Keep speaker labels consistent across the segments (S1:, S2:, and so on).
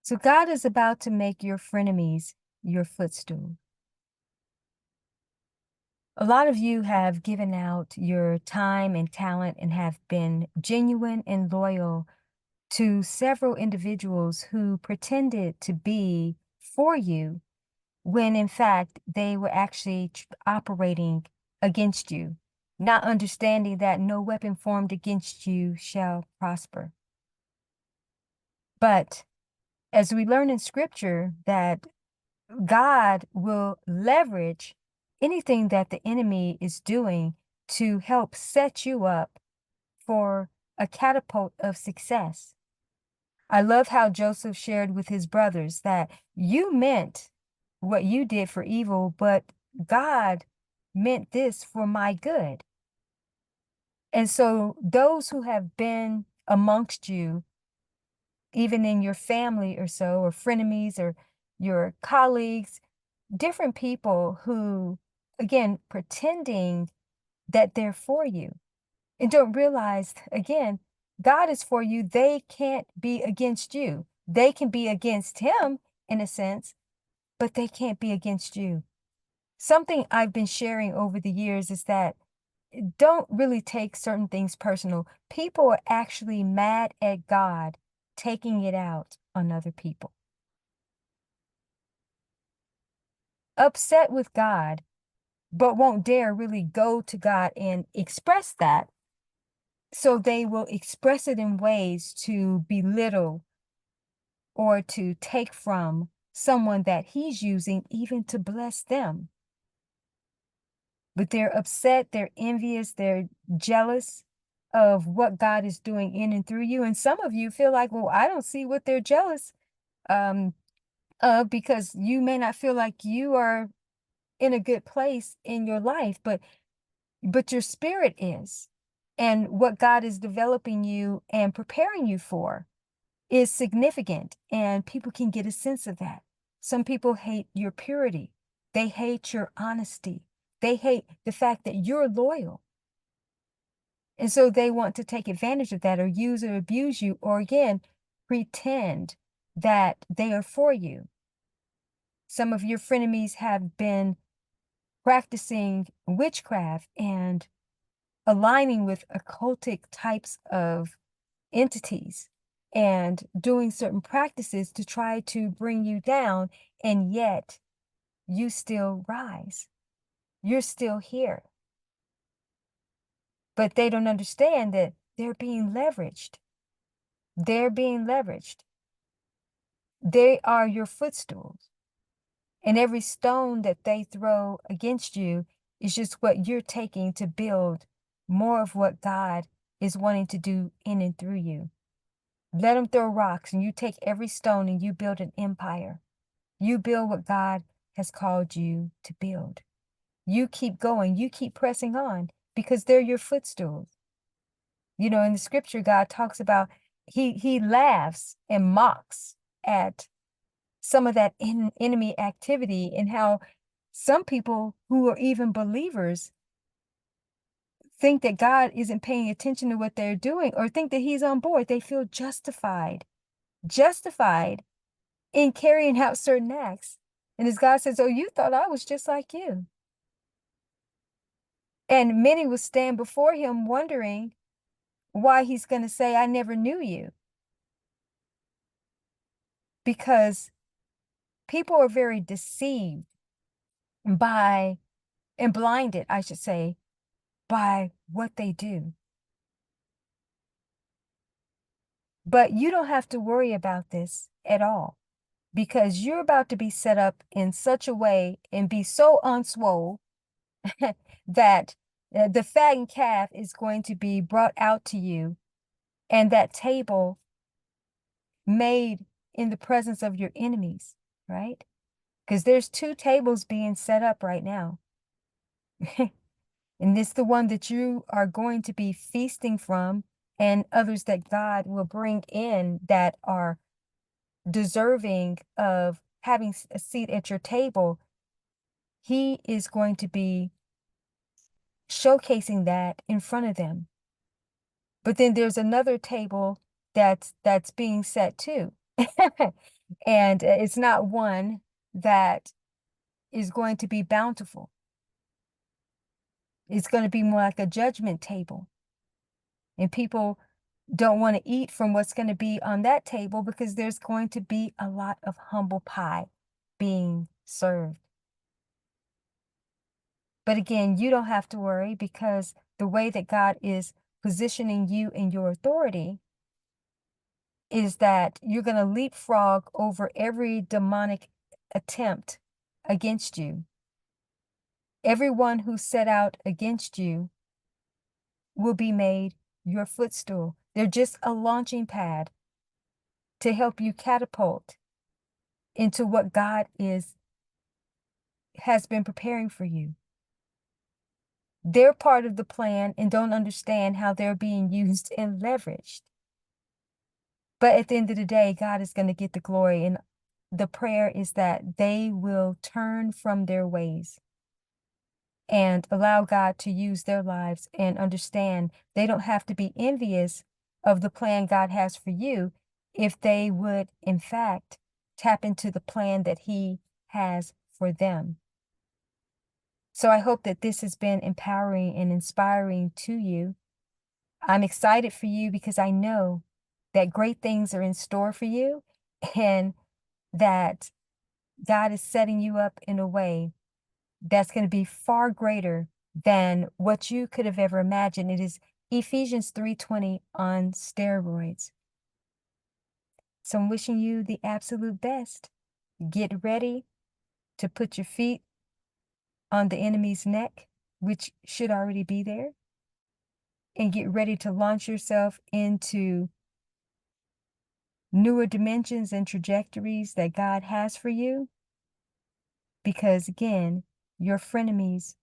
S1: So God is about to make your frenemies your footstool. A lot of you have given out your time and talent and have been genuine and loyal to several individuals who pretended to be for you when in fact they were actually operating against you, not understanding that no weapon formed against you shall prosper. But as we learn in scripture that God will leverage anything that the enemy is doing to help set you up for a catapult of success. I love how Joseph shared with his brothers that you meant what you did for evil, but God meant this for my good. And so those who have been amongst you, even in your family or so, or frenemies or your colleagues, different people who, again, pretending that they're for you and don't realize, again, God is for you. They can't be against you. They can be against him in a sense, but they can't be against you. Something I've been sharing over the years is that don't really take certain things personal. People are actually mad at God, taking it out on other people. Upset with God, but won't dare really go to God and express that. So they will express it in ways to belittle or to take from someone that he's using even to bless them. But they're upset, they're envious, they're jealous of what God is doing in and through you. And some of you feel like, well, I don't see what they're jealous um, of, because you may not feel like you are in a good place in your life, but your spirit is. And what God is developing you and preparing you for is significant, and people can get a sense of that. Some people hate your purity. They hate your honesty. They hate the fact that you're loyal. And so they want to take advantage of that or use or abuse you, or again, pretend that they are for you. Some of your frenemies have been practicing witchcraft and aligning with occultic types of entities and doing certain practices to try to bring you down, and yet you still rise. You're still here. But they don't understand that they're being leveraged. They're being leveraged. They are your footstools. And every stone that they throw against you is just what you're taking to build more of what God is wanting to do in and through you. Let them throw rocks, and you take every stone and you build an empire. You build what God has called you to build. You keep going. You keep pressing on because they're your footstools. You know, in the scripture, God talks about he laughs and mocks at some of that enemy activity, and how some people who are even believers think that God isn't paying attention to what they're doing or think that he's on board. They feel justified in carrying out certain acts. And as God says, oh, you thought I was just like you. And many will stand before him wondering why he's going to say, I never knew you. Because people are very deceived by, and blinded, I should say, by what they do. But you don't have to worry about this at all, because you're about to be set up in such a way and be so unswole that the fattened calf is going to be brought out to you, and that table made in the presence of your enemies, right? Because there's two tables being set up right now. And it's the one that you are going to be feasting from, and others that God will bring in that are deserving of having a seat at your table. He is going to be showcasing that in front of them. But then there's another table that's being set too. And it's not one that is going to be bountiful. It's going to be more like a judgment table. And people don't want to eat from what's going to be on that table because there's going to be a lot of humble pie being served. But again, you don't have to worry because the way that God is positioning you in your authority is that you're going to leapfrog over every demonic attempt against you. Everyone who set out against you will be made your footstool. They're just a launching pad to help you catapult into what God has been preparing for you. They're part of the plan and don't understand how they're being used and leveraged. But at the end of the day, God is going to get the glory. And the prayer is that they will turn from their ways and allow God to use their lives and understand they don't have to be envious of the plan God has for you if they would, in fact, tap into the plan that He has for them. So I hope that this has been empowering and inspiring to you. I'm excited for you because I know that great things are in store for you and that God is setting you up in a way that's going to be far greater than what you could have ever imagined. It is Ephesians 3:20 on steroids. So I'm wishing you the absolute best. Get ready to put your feet on the enemy's neck, which should already be there, and get ready to launch yourself into newer dimensions and trajectories that God has for you. Because again, your frenemies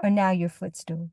S1: are now your footstool.